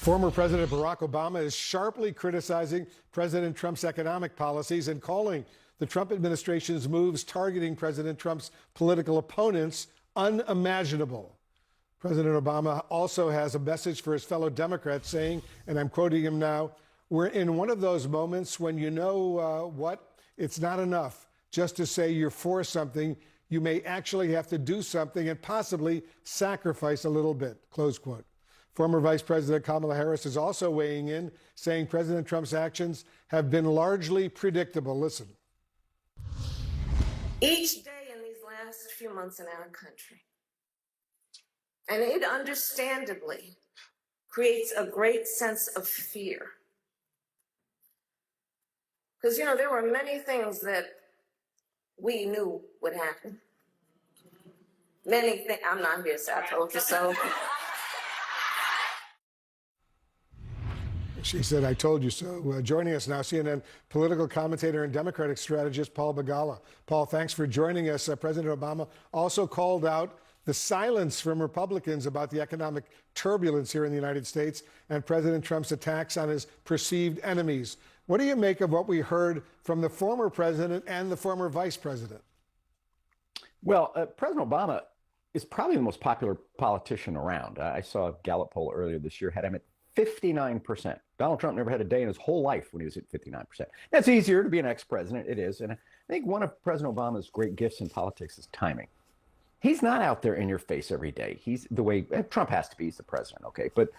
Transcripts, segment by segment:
Former President Barack Obama is sharply criticizing President Trump's economic policies and calling the Trump administration's moves targeting President Trump's political opponents unimaginable. President Obama also has a message for his fellow Democrats saying, and I'm quoting him now, "We're in one of those moments when you know what? It's not enough just to say you're for something. You may actually have to do something and possibly sacrifice a little bit," close quote. Former Vice President Kamala Harris is also weighing in, saying President Trump's actions have been largely predictable. Listen. Each day in these last few months in our country, and it understandably creates a great sense of fear. Because, there were many things that we knew would happen. Many things. I'm not here, so I told you so. She said, "I told you so." Joining us now, CNN political commentator and Democratic strategist Paul Begala. Paul, thanks for joining us. President Obama also called out the silence from Republicans about the economic turbulence here in the United States and President Trump's attacks on his perceived enemies. What do you make of what we heard from the former president and the former vice president? Well, President Obama is probably the most popular politician around. I saw a Gallup poll earlier this year had him at 59%. Donald Trump never had a day in his whole life when he was at 59%. That's easier to be an ex-president. It is. And I think one of President Obama's great gifts in politics is timing. He's not out there in your face every day. He's the way Trump has to be. He's the president, okay? But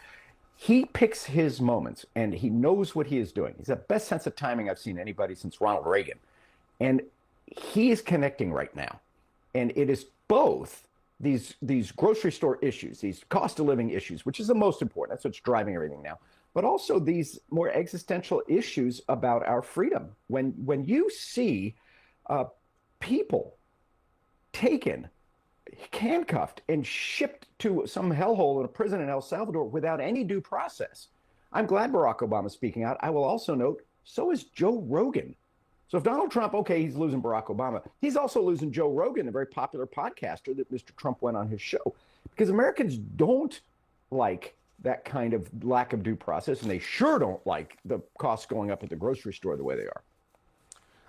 he picks his moments, and he knows what he is doing. He's the best sense of timing I've seen anybody since Ronald Reagan. And he is connecting right now. And it is both these grocery store issues, these cost of living issues, which is the most important. That's what's driving everything now. But also these more existential issues about our freedom. When you see people taken, handcuffed, and shipped to some hellhole in a prison in El Salvador without any due process. I'm glad Barack Obama is speaking out. I will also note, so is Joe Rogan. So if Donald Trump, okay, he's losing Barack Obama, he's also losing Joe Rogan, a very popular podcaster that Mr. Trump went on his show. Because Americans don't like that kind of lack of due process, and they sure don't like the costs going up at the grocery store the way they are.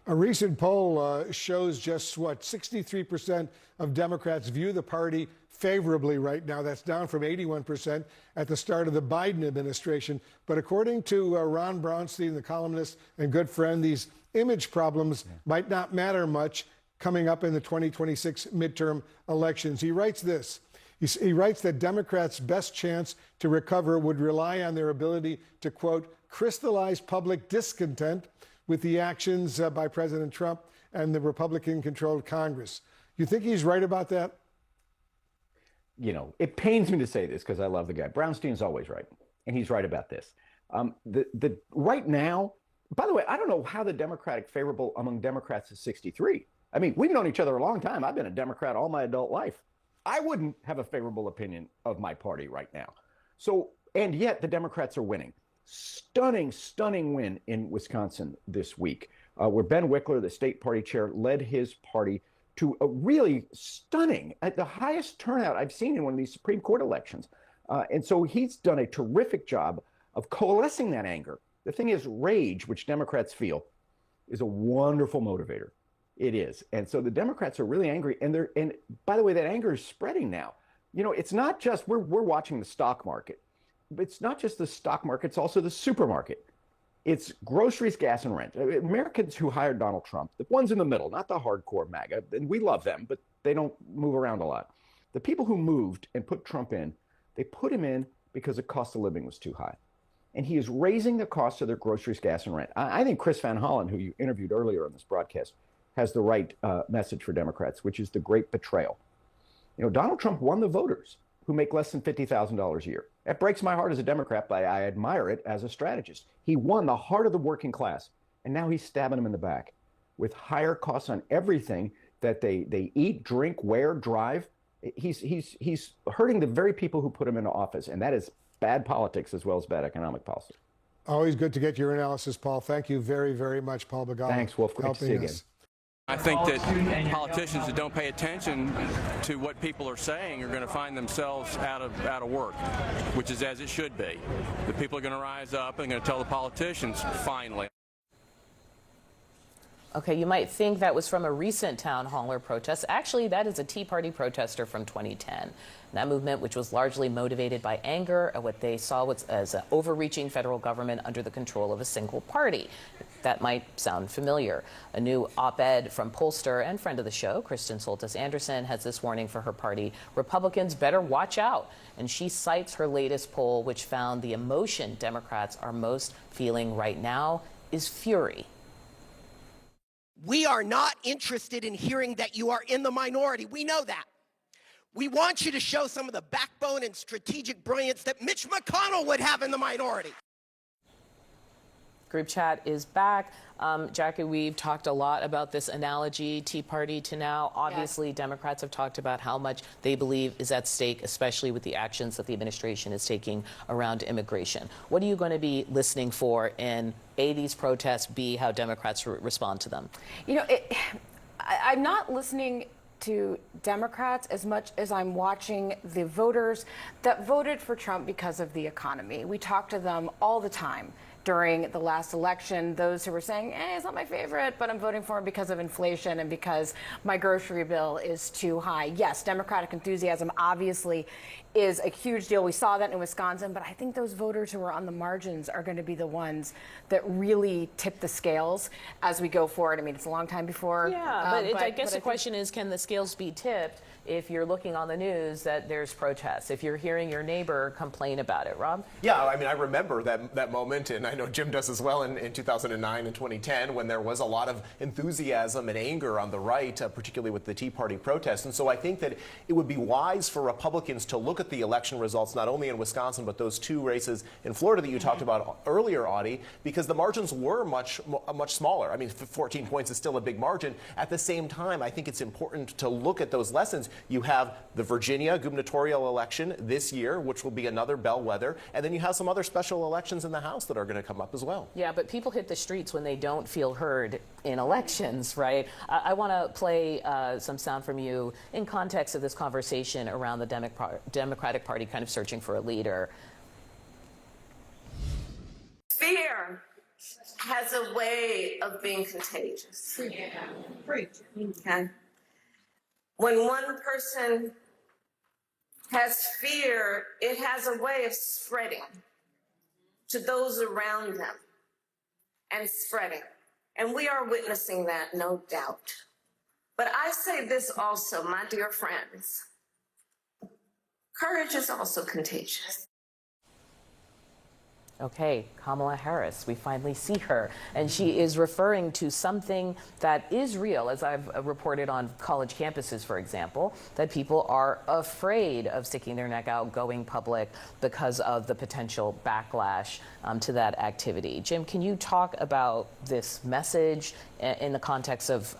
A recent poll shows just 63% of Democrats view the party favorably right now. That's down from 81% at the start of the Biden administration. But according to Ron Brownstein, the columnist and good friend, these image problems might not matter much coming up in the 2026 midterm elections. He writes this. He writes that Democrats' best chance to recover would rely on their ability to, quote, crystallize public discontent with the actions by President Trump and the Republican-controlled Congress. You think he's right about that? It pains me to say this because I love the guy. Brownstein's always right, and he's right about this. Right now, by the way, I don't know how the Democratic favorable among Democrats is 63. I mean, we've known each other a long time. I've been a Democrat all my adult life. I wouldn't have a favorable opinion of my party right now. So, and yet the Democrats are winning. Stunning win in Wisconsin this week, where Ben Wickler, the state party chair, led his party to a really stunning, at the highest turnout I've seen in one of these Supreme Court elections. And so he's done a terrific job of coalescing that anger. The thing is, rage, which Democrats feel, is a wonderful motivator. It is. And so the Democrats are really angry. And by the way, that anger is spreading now. It's not just, we're watching the stock market. It's not just the stock market, it's also the supermarket. It's groceries, gas, and rent. Americans who hired Donald Trump, the ones in the middle, not the hardcore MAGA, and we love them, but they don't move around a lot. The people who moved and put Trump in, they put him in because the cost of living was too high. And he is raising the cost of their groceries, gas, and rent. I think Chris Van Hollen, who you interviewed earlier on this broadcast, has the right message for Democrats, which is the great betrayal. Donald Trump won the voters who make less than $50,000 a year. That breaks my heart as a Democrat, but I admire it as a strategist. He won the heart of the working class, and now he's stabbing them in the back with higher costs on everything that they eat, drink, wear, drive. He's hurting the very people who put him into office, and that is bad politics as well as bad economic policy. Always good to get your analysis, Paul. Thank you very, very much, Paul Begala. Thanks, Wolf. Great to see you again. I think that politicians that don't pay attention to what people are saying are going to find themselves out of work, which is as it should be. The people are going to rise up and going to tell the politicians, finally. Okay, you might think that was from a recent town hall or protest. Actually, that is a Tea Party protester from 2010. That movement, which was largely motivated by anger at what they saw was as an overreaching federal government under the control of a single party. That might sound familiar. A new op-ed from pollster and friend of the show, Kristen Soltis Anderson, has this warning for her party. Republicans better watch out. And she cites her latest poll, which found the emotion Democrats are most feeling right now is fury. We are not interested in hearing that you are in the minority. We know that. We want you to show some of the backbone and strategic brilliance that Mitch McConnell would have in the minority. Group chat is back. Jackie, we've talked a lot about this analogy, Tea Party to now. Obviously, yes. Democrats have talked about how much they believe is at stake, especially with the actions that the administration is taking around immigration. What are you going to be listening for in A, these protests, B, how Democrats respond to them? You know, I'm not listening to Democrats as much as I'm watching the voters that voted for Trump because of the economy. We talk to them all the time. During the last election, those who were saying, it's not my favorite, but I'm voting for him because of inflation and because my grocery bill is too high. Yes, Democratic enthusiasm obviously is a huge deal. We saw that in Wisconsin, but I think those voters who are on the margins are going to be the ones that really tip the scales as we go forward. I mean, it's a long time before. Yeah, but I guess the question is, can the scales be tipped if you're looking on the news that there's protests, if you're hearing your neighbor complain about it? Rob? Yeah, I mean, I remember that moment, and I know Jim does as well, in 2009 and 2010, when there was a lot of enthusiasm and anger on the right, particularly with the Tea Party protests. And so I think that it would be wise for Republicans to look at the election results, not only in Wisconsin, but those two races in Florida that you talked about earlier, Audie, because the margins were much smaller. I mean, 14 points is still a big margin. At the same time, I think it's important to look at those lessons. You have the Virginia gubernatorial election this year, which will be another bellwether, and then you have some other special elections in the House that are going to come up as well. Yeah, but people hit the streets when they don't feel heard in elections, right? I want to play some sound from you in context of this conversation around the Democratic Party kind of searching for a leader. Fear has a way of being contagious. Okay. When one person has fear, it has a way of spreading to those around them and spreading. And we are witnessing that, no doubt. But I say this also, my dear friends, courage is also contagious. Okay, Kamala Harris, we finally see her, and she is referring to something that is real, as I've reported on college campuses, for example, that people are afraid of sticking their neck out, going public because of the potential backlash to that activity. Jim, can you talk about this message in the context of,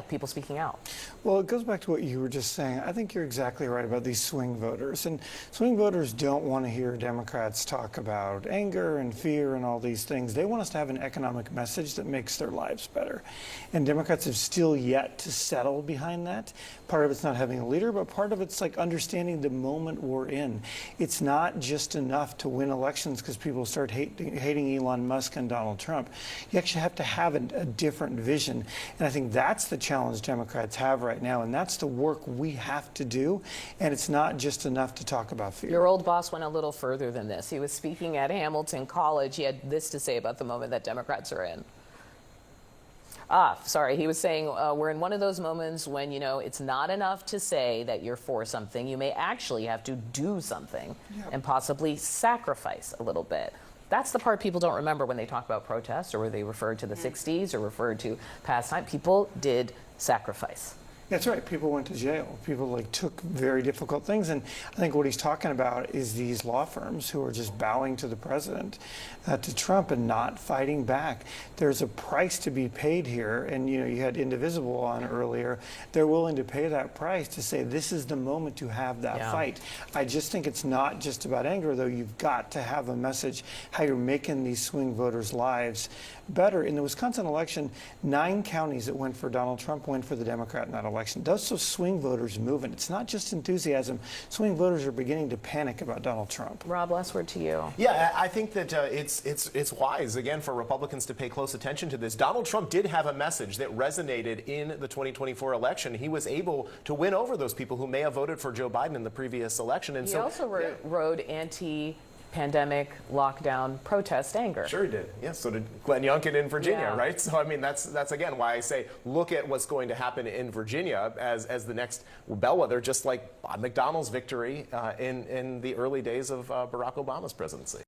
people speaking out? Well, it goes back to what you were just saying. I think you're exactly right about these swing voters. And swing voters don't want to hear Democrats talk about anger and fear and all these things. They want us to have an economic message that makes their lives better. And Democrats have still yet to settle behind that. Part of it's not having a leader, but part of it's like understanding the moment we're in. It's not just enough to win elections because people start hating Elon Musk and Donald Trump. You actually have to have a different vision. And I think that's the challenge Democrats have right now. And that's the work we have to do. And it's not just enough to talk about fear. Your old boss went a little further than this. He was speaking at Hamilton College. He had this to say about the moment that Democrats are in. He was saying we're in one of those moments when, it's not enough to say that you're for something. You may actually have to do something and possibly sacrifice a little bit. That's the part people don't remember when they talk about protests or where they refer to the 60s or refer to past time. People did sacrifice. That's right. People went to jail. People like took very difficult things, and I think what he's talking about is these law firms who are just bowing to the president, to Trump, and not fighting back. There's a price to be paid here, and you had Indivisible on earlier. They're willing to pay that price to say this is the moment to have that fight. I just think it's not just about anger, though. You've got to have a message how you're making these swing voters' lives better. In the Wisconsin election, 9 counties that went for Donald Trump went for the Democrat in that election. Those swing voters moving. It's not just enthusiasm. Swing voters are beginning to panic about Donald Trump. Rob, last word to you. Yeah, I think that it's wise, again, for Republicans to pay close attention to this. Donald Trump did have a message that resonated in the 2024 election. He was able to win over those people who may have voted for Joe Biden in the previous election. And He also rode anti-pandemic lockdown protest anger. Sure he did. Yes, so did Glenn Youngkin in Virginia, Yeah. right? So, I mean, that's again why I say look at what's going to happen in Virginia as the next bellwether, just like Bob McDonnell's victory in the early days of Barack Obama's presidency.